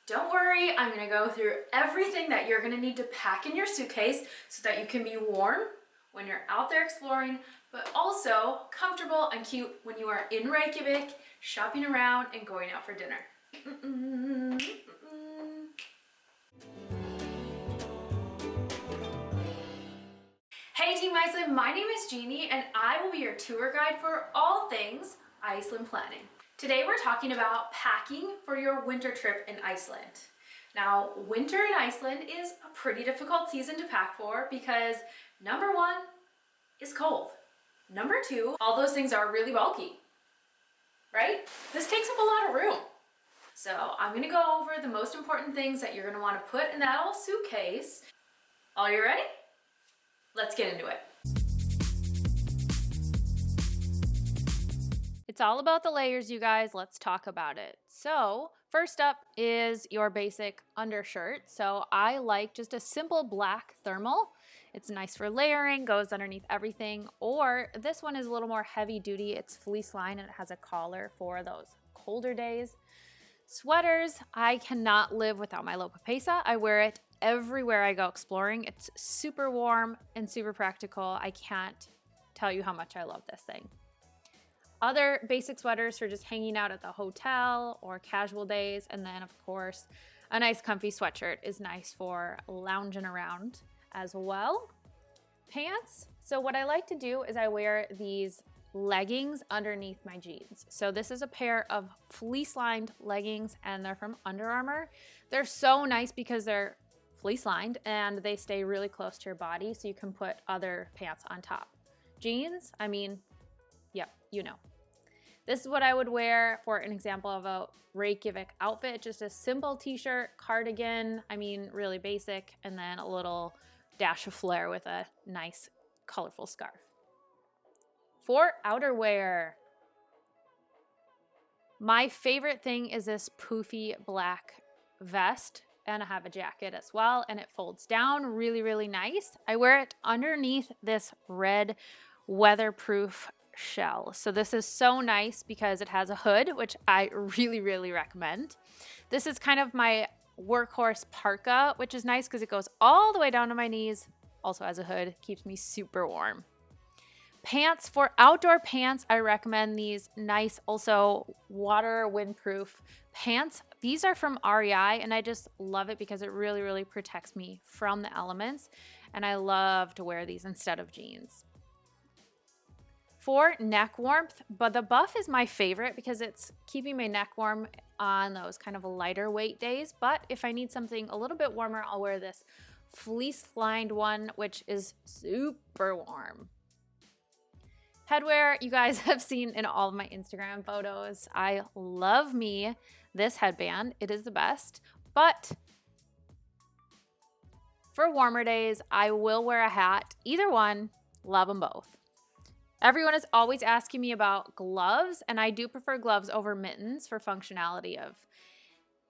Don't worry, I'm gonna go through everything that you're gonna need to pack in your suitcase so that you can be warm when you're out there exploring, but also comfortable and cute when you are in Reykjavik, shopping around and going out for dinner. Hey Team Iceland, my name is Jeannie and I will be your tour guide for all things Iceland planning. Today we're talking about packing for your winter trip in Iceland. Now, winter in Iceland is a pretty difficult season to pack for because number one is cold. Number two, all those things are really bulky, right? This takes up a lot of room. So I'm gonna go over the most important things that you're gonna wanna put in that old suitcase. All you ready? Let's get into it. It's all about the layers, you guys. Let's talk about it. So first up is your basic undershirt. So I like just a simple black thermal. It's nice for layering, goes underneath everything. Or this one is a little more heavy duty. It's fleece lined and it has a collar for those colder days. Sweaters, I cannot live without my Lopapesa. I wear it everywhere I go exploring. It's super warm and super practical. I can't tell you how much I love this thing. Other basic sweaters for just hanging out at the hotel or casual days. And then of course, a nice comfy sweatshirt is nice for lounging around as well. Pants. So what I like to do is I wear these leggings underneath my jeans. So this is a pair of fleece lined leggings and they're from Under Armour. They're so nice because they're fleece lined and they stay really close to your body so you can put other pants on top. Jeans, I mean, yep, you know. This is what I would wear for an example of a Reykjavik outfit, just a simple t-shirt, cardigan, I mean really basic, and then a little dash of flair with a nice colorful scarf. For outerwear, my favorite thing is this poofy black vest, and I have a jacket as well, and it folds down really, really nice. I wear it underneath this red weatherproof shell. So this is so nice because it has a hood, which I really, really recommend. This is kind of my workhorse parka, which is nice because it goes all the way down to my knees. Also has a hood, keeps me super warm. Pants, for outdoor pants, I recommend these nice, also water windproof pants. These are from REI and I just love it because it really, really protects me from the elements. And I love to wear these instead of jeans. For neck warmth, but the buff is my favorite because it's keeping my neck warm on those kind of lighter weight days. But if I need something a little bit warmer, I'll wear this fleece lined one, which is super warm. Headwear, you guys have seen in all of my Instagram photos. I love me this headband. It is the best. But for warmer days, I will wear a hat. Either one, love them both. Everyone is always asking me about gloves, and I do prefer gloves over mittens for functionality of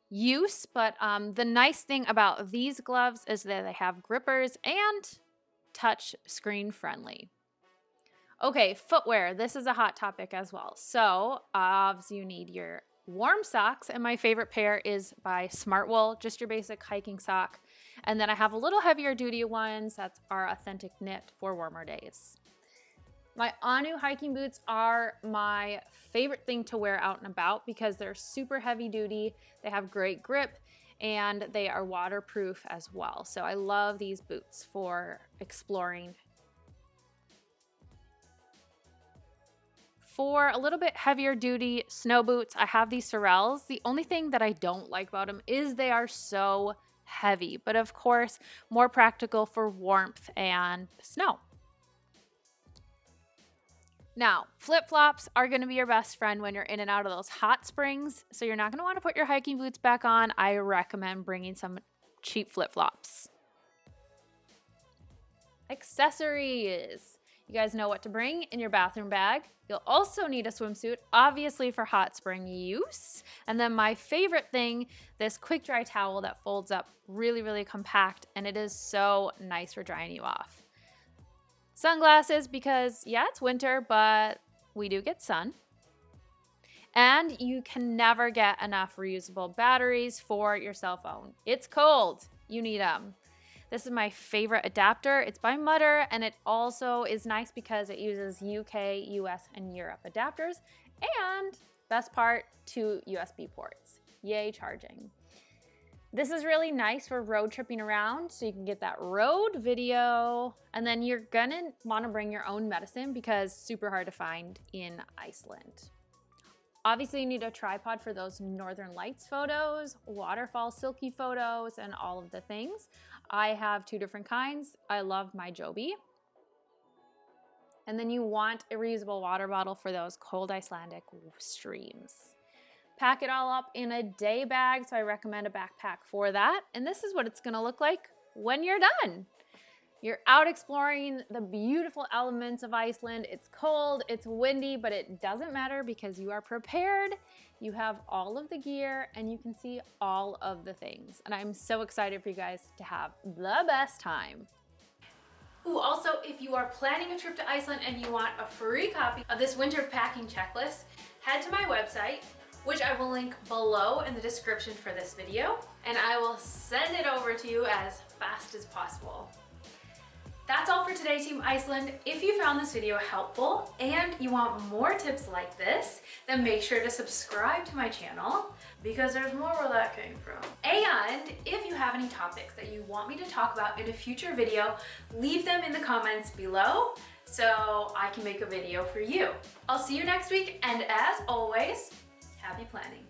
use. But the nice thing about these gloves is that they have grippers and touch screen friendly. Okay, footwear. This is a hot topic as well. So obviously you need your warm socks, and my favorite pair is by Smartwool, just your basic hiking sock. And then I have a little heavier duty ones that are authentic knit for warmer days. My Anu hiking boots are my favorite thing to wear out and about because they're super heavy duty, they have great grip, and they are waterproof as well. So I love these boots for exploring. For a little bit heavier duty snow boots, I have these Sorels. The only thing that I don't like about them is they are so heavy, but of course, more practical for warmth and snow. Now, flip-flops are going to be your best friend when you're in and out of those hot springs, so you're not going to want to put your hiking boots back on. I recommend bringing some cheap flip-flops. Accessories. You guys know what to bring in your bathroom bag. You'll also need a swimsuit, obviously for hot spring use. And then my favorite thing, this quick dry towel that folds up really, really compact, and it is so nice for drying you off. Sunglasses, because yeah, it's winter, but we do get sun. And you can never get enough reusable batteries for your cell phone. It's cold, you need them. This is my favorite adapter. It's by Mutter, and it also is nice because it uses UK, US, and Europe adapters. And best part, 2 USB ports. Yay, charging. This is really nice for road tripping around, so you can get that road video, and then you're gonna wanna bring your own medicine because super hard to find in Iceland. Obviously, you need a tripod for those Northern Lights photos, waterfall silky photos, and all of the things. I have 2 different kinds. I love my Joby. And then you want a reusable water bottle for those cold Icelandic streams. Pack it all up in a day bag, so I recommend a backpack for that. And this is what it's gonna look like when you're done. You're out exploring the beautiful elements of Iceland. It's cold, it's windy, but it doesn't matter because you are prepared. You have all of the gear and you can see all of the things. And I'm so excited for you guys to have the best time. Ooh, also, if you are planning a trip to Iceland and you want a free copy of this winter packing checklist, head to my website, which I will link below in the description for this video, and I will send it over to you as fast as possible. That's all for today, Team Iceland. If you found this video helpful and you want more tips like this, then make sure to subscribe to my channel because there's more where that came from. And if you have any topics that you want me to talk about in a future video, leave them in the comments below so I can make a video for you. I'll see you next week, and as always, happy planning.